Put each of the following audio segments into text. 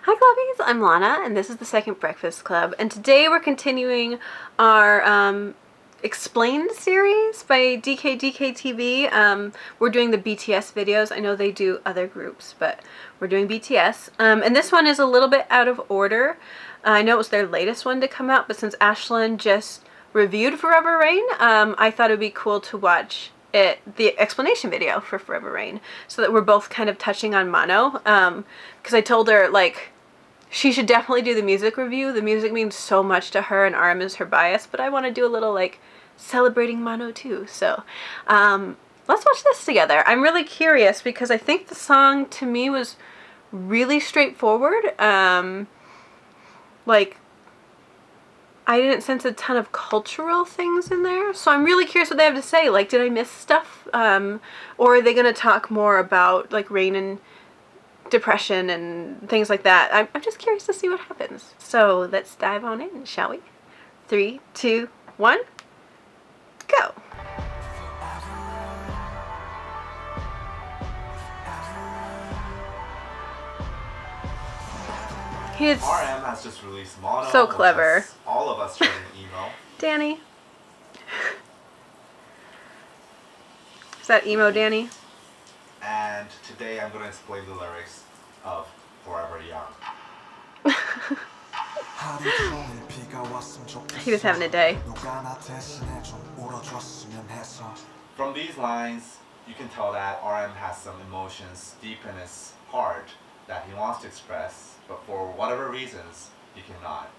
Hi Clubbies, I'm Lana and this is the Second Breakfast Club, and today we're continuing our Explained series by DKDKTV. We're doing the BTS videos. I know they do other groups, but we're doing BTS. And this one is a little bit out of order. I know it was their latest one to come out, but since Ashlen just reviewed Forever Rain, I thought it would be cool to watch the explanation video for Forever Rain, so that we're both kind of touching on Mono, because I told her, like, she should definitely do the music review. The music means so much to her and RM is her bias, but I want to do a little, like, celebrating Mono too. So let's watch this together. I'm really curious because I think the song to me was really straightforward. Like, I didn't sense a ton of cultural things in there, so I'm really curious what they have to say. Like, did I miss stuff? Or are they going to talk more about, like, rain and depression and things like that? I'm just curious to see what happens. So let's dive on in, shall we? 3, 2, 1, go! He's RM has just released Mono, so clever. All of us turning emo. Danny. Is that emo Danny? And today I'm going to explain the lyrics of Forever Young. He was having a day. From these lines, you can tell that RM has some emotions deep in his heart that he wants to express, but for whatever reasons, he cannot.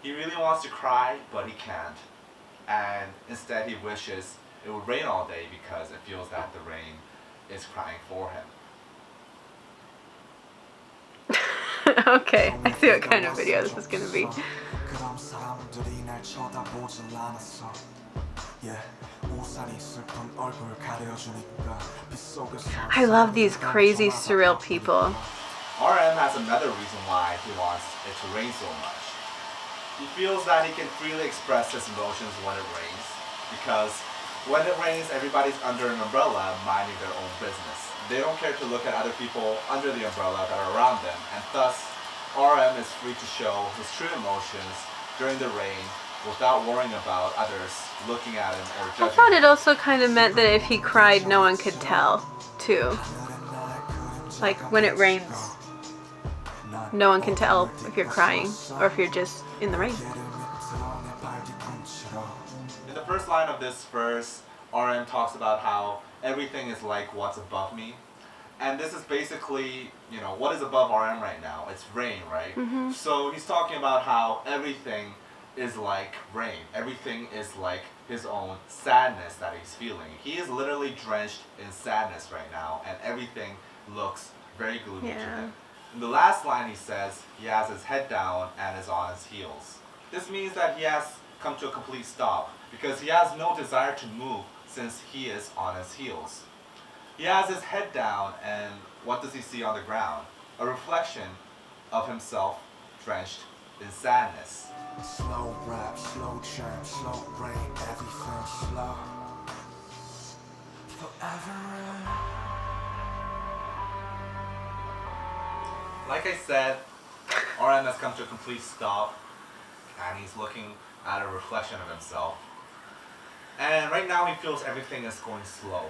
He really wants to cry, but he can't. And instead he wishes it would rain all day because it feels that the rain is crying for him. Okay, I see what kind of video this is going to be. I love these crazy surreal people. RM has another reason why he wants it to rain so much. He feels that he can freely express his emotions when it rains, because when it rains, everybody's under an umbrella minding their own business. They don't care to look at other people under the umbrella that are around them, and thus RM is free to show his true emotions during the rain without worrying about others looking at him or judging him. I thought it also kind of meant that if he cried, no one could tell, too. Like, when it rains, no one can tell if you're crying or if you're just in the rain. In the first line of this verse, RM talks about how everything is like what's above me. And this is basically, you know, what is above RM right now? It's rain, right? Mm-hmm. So he's talking about how everything is like rain. Everything is like his own sadness that he's feeling. He is literally drenched in sadness right now, and everything looks very gloomy to him. In the last line he says he has his head down and is on his heels. This means that he has come to a complete stop because he has no desire to move since he is on his heels. He has his head down, and what does he see on the ground? A reflection of himself drenched in sadness. Slow rap, slow churn, slow rain, everything slow. Forever. Like I said, RM has come to a complete stop, and he's looking at a reflection of himself. And right now he feels everything is going slow.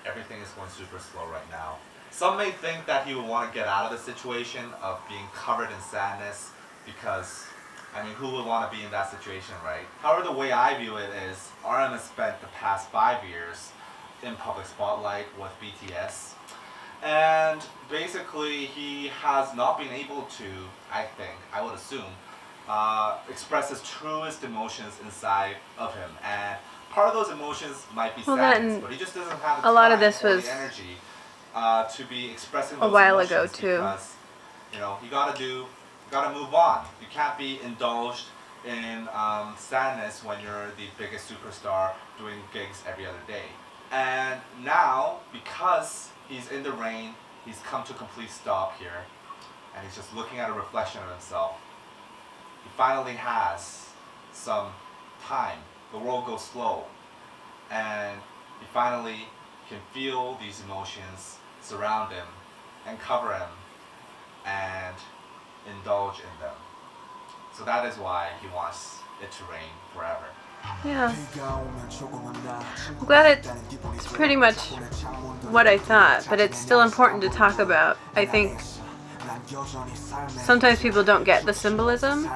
Everything is going super slow right now. Some may think that he would want to get out of the situation of being covered in sadness because, I mean, who would want to be in that situation, right? However, the way I view it is RM has spent the past 5 years in public spotlight with BTS. And basically he has not been able to, I would assume, express his truest emotions inside of him. And part of those emotions might be sadness, but he just doesn't have the time lot of this or was the energy to be expressing those a while emotions ago too. because, you know, you gotta move on. You can't be indulged in sadness when you're the biggest superstar doing gigs every other day. And now, because he's in the rain, he's come to a complete stop here, and he's just looking at a reflection of himself. He finally has some time. The world goes slow, and he finally can feel these emotions surround him and cover him, and indulge in them. So that is why he wants it to rain forever. Yeah. I'm glad it's pretty much what I thought, but it's still important to talk about. I think sometimes people don't get the symbolism,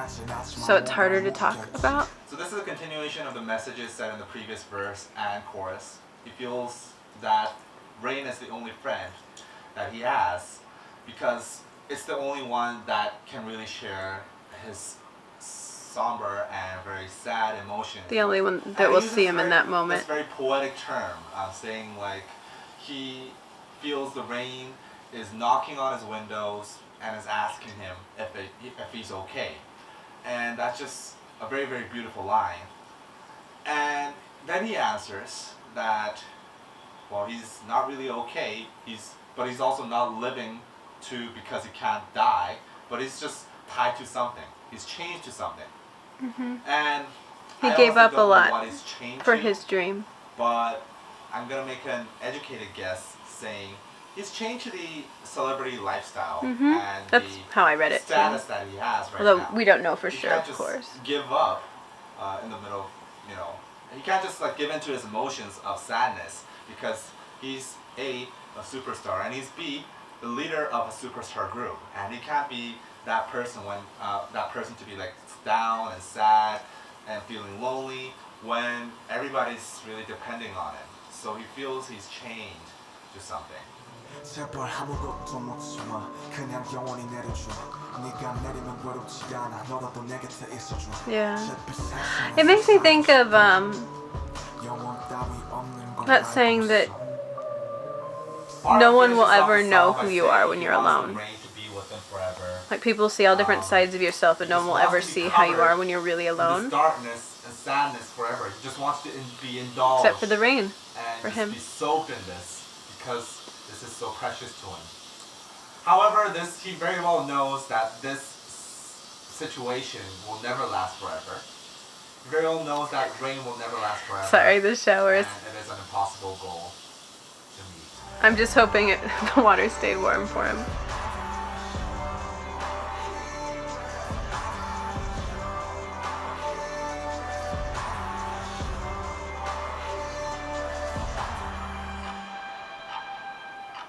so it's harder to talk about. So this is a continuation of the messages said in the previous verse and chorus. He feels that rain is the only friend that he has because it's the only one that can really share his somber and very sad emotions. The only one that will see him in that moment. It's a very poetic term, saying like he feels the rain is knocking on his windows and is asking him if he's okay. And that's just a very, very beautiful line. And then he answers that, well, he's not really okay, but he's also not living because he can't die, but he's just tied to something. He's chained to something. And he gave up a lot what he's chained for to, his dream. But I'm going to make an educated guess saying he's chained to the celebrity lifestyle and That's how I read it status too. that he has right Although now. we don't know for He sure, can't of just course. give up in the middle of, he can't just like give into his emotions of sadness because he's A, superstar, and he's B, the leader of a superstar group, and he can't be that person when to be like down and sad and feeling lonely when everybody's really depending on him. So he feels he's chained to something. Yeah. It makes me think of that saying that no one will ever know who you are when you're alone. Like people see all different sides of yourself, but no one will ever see how you are when you're really alone. Darkness and sadness forever. He just wants to be indulged. Except for the rain, for him. Be soaked in this because this is so precious to him. However, he very well knows that this situation will never last forever. He very well knows that rain will never last forever. Sorry, the showers. And it is an impossible goal to meet. I'm just hoping the water stayed warm for him.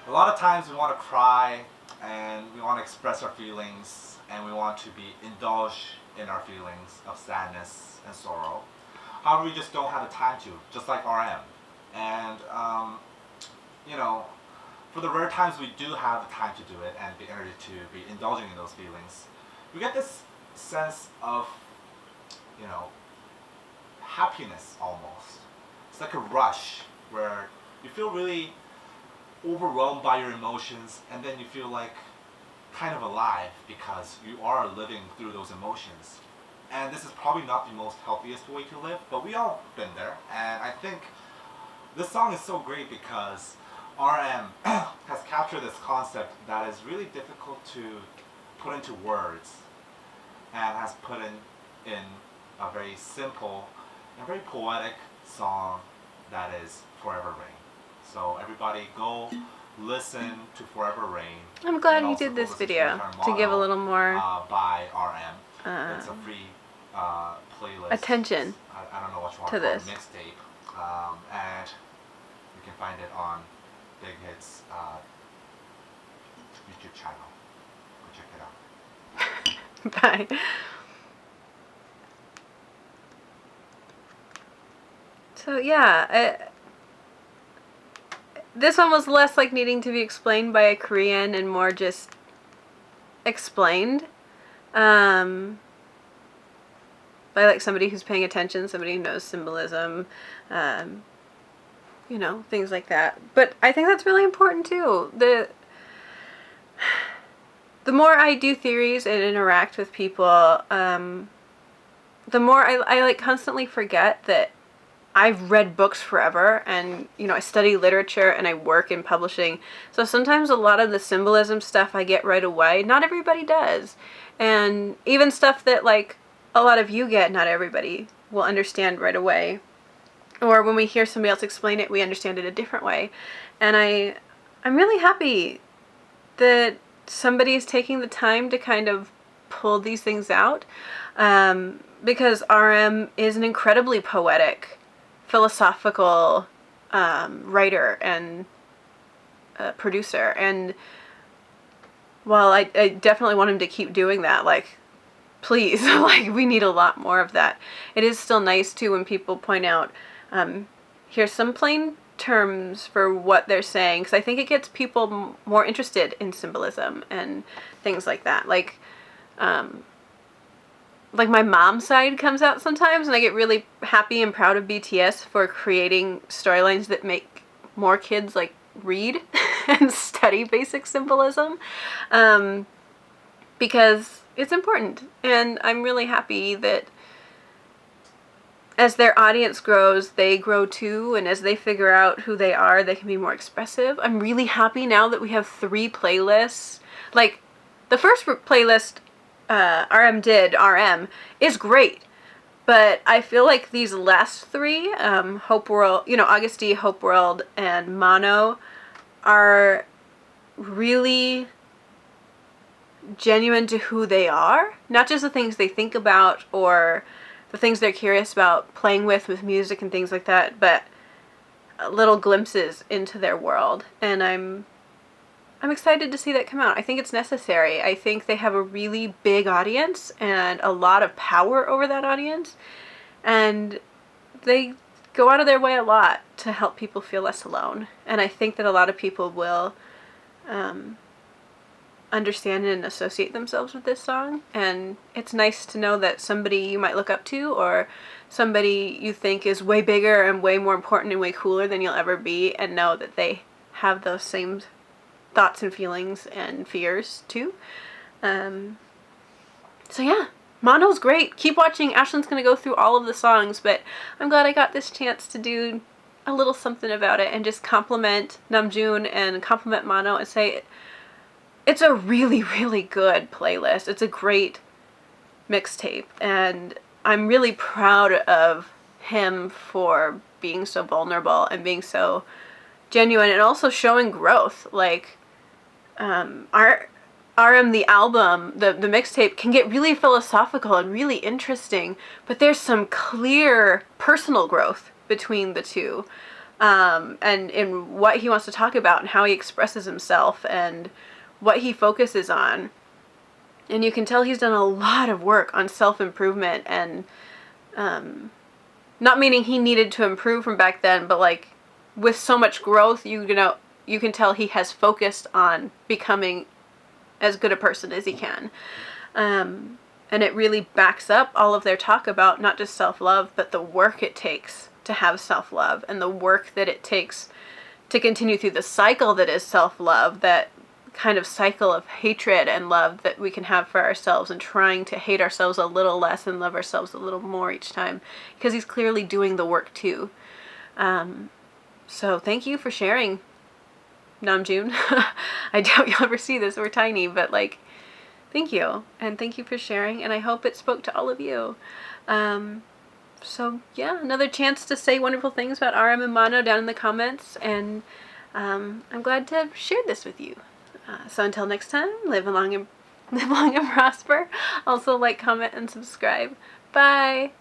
A lot of times we want to cry and we want to express our feelings and we want to be indulged in our feelings of sadness and sorrow. However, we just don't have the time to, just like RM. And, for the rare times we do have the time to do it and the energy to be indulging in those feelings, we get this sense of, happiness almost. It's like a rush where you feel really overwhelmed by your emotions and then you feel like kind of alive because you are living through those emotions. And this is probably not the most healthiest way to live, but we all been there. And I think this song is so great because RM has captured this concept that is really difficult to put into words and has put in a very simple and very poetic song that is Forever Rain. So everybody go listen to Forever Rain. I'm glad you did this video to give a little more by RM. It's a free playlist. Attention I don't know what you want to to call it, this. mixtape. And you can find it on Big Hits YouTube channel. Go check it out. Bye. So yeah, this one was less like needing to be explained by a Korean and more just explained by like somebody who's paying attention, somebody who knows symbolism, things like that. But I think that's really important too. The more I do theories and interact with people, the more I like constantly forget that I've read books forever and, I study literature and I work in publishing. So sometimes a lot of the symbolism stuff I get right away. Not everybody does. And even stuff that like a lot of you get, not everybody will understand right away. Or when we hear somebody else explain it, we understand it a different way. And I'm really happy that somebody is taking the time to kind of pulled these things out, because RM is an incredibly poetic, philosophical writer and producer, and while I definitely want him to keep doing that, like, please, like, we need a lot more of that. It is still nice too when people point out, here's some plain terms for what they're saying, because I think it gets people more interested in symbolism and things like that. Like my mom's side comes out sometimes, and I get really happy and proud of BTS for creating storylines that make more kids like read and study basic symbolism, because it's important, and I'm really happy that as their audience grows, they grow too, and as they figure out who they are, they can be more expressive. I'm really happy now that we have 3 playlists. Like, the first playlist RM did, RM, is great, but I feel like these last 3, Hope World, August D, Hope World, and Mono, are really genuine to who they are, not just the things they think about or the things they're curious about playing with music and things like that, but little glimpses into their world. And I'm excited to see that come out. I think it's necessary. I think they have a really big audience and a lot of power over that audience, and they go out of their way a lot to help people feel less alone. And I think that a lot of people will understand and associate themselves with this song, and it's nice to know that somebody you might look up to, or somebody you think is way bigger and way more important and way cooler than you'll ever be, and know that they have those same thoughts and feelings and fears too. So yeah, Mono's great. Keep watching. Ashlen's gonna go through all of the songs, but I'm glad I got this chance to do a little something about it and just compliment Namjoon and compliment Mono and say it's a really, really good playlist. It's a great mixtape, and I'm really proud of him for being so vulnerable and being so genuine, and also showing growth. Like, RM, the album, the mixtape, can get really philosophical and really interesting, but there's some clear personal growth between the two, and in what he wants to talk about and how he expresses himself and what he focuses on. And you can tell he's done a lot of work on self-improvement, and not meaning he needed to improve from back then, but like with so much growth, you can tell he has focused on becoming as good a person as he can. And it really backs up all of their talk about not just self-love, but the work it takes to have self-love, and the work that it takes to continue through the cycle that is self-love, that kind of cycle of hatred and love that we can have for ourselves, and trying to hate ourselves a little less and love ourselves a little more each time, because he's clearly doing the work too. So thank you for sharing, Namjoon. I doubt you'll ever see this, we're tiny, but like, thank you, and thank you for sharing, and I hope it spoke to all of you. So yeah, another chance to say wonderful things about RM and Mono down in the comments, and I'm glad to have shared this with you. So until next time, live long and prosper. Also, like, comment, and subscribe. Bye!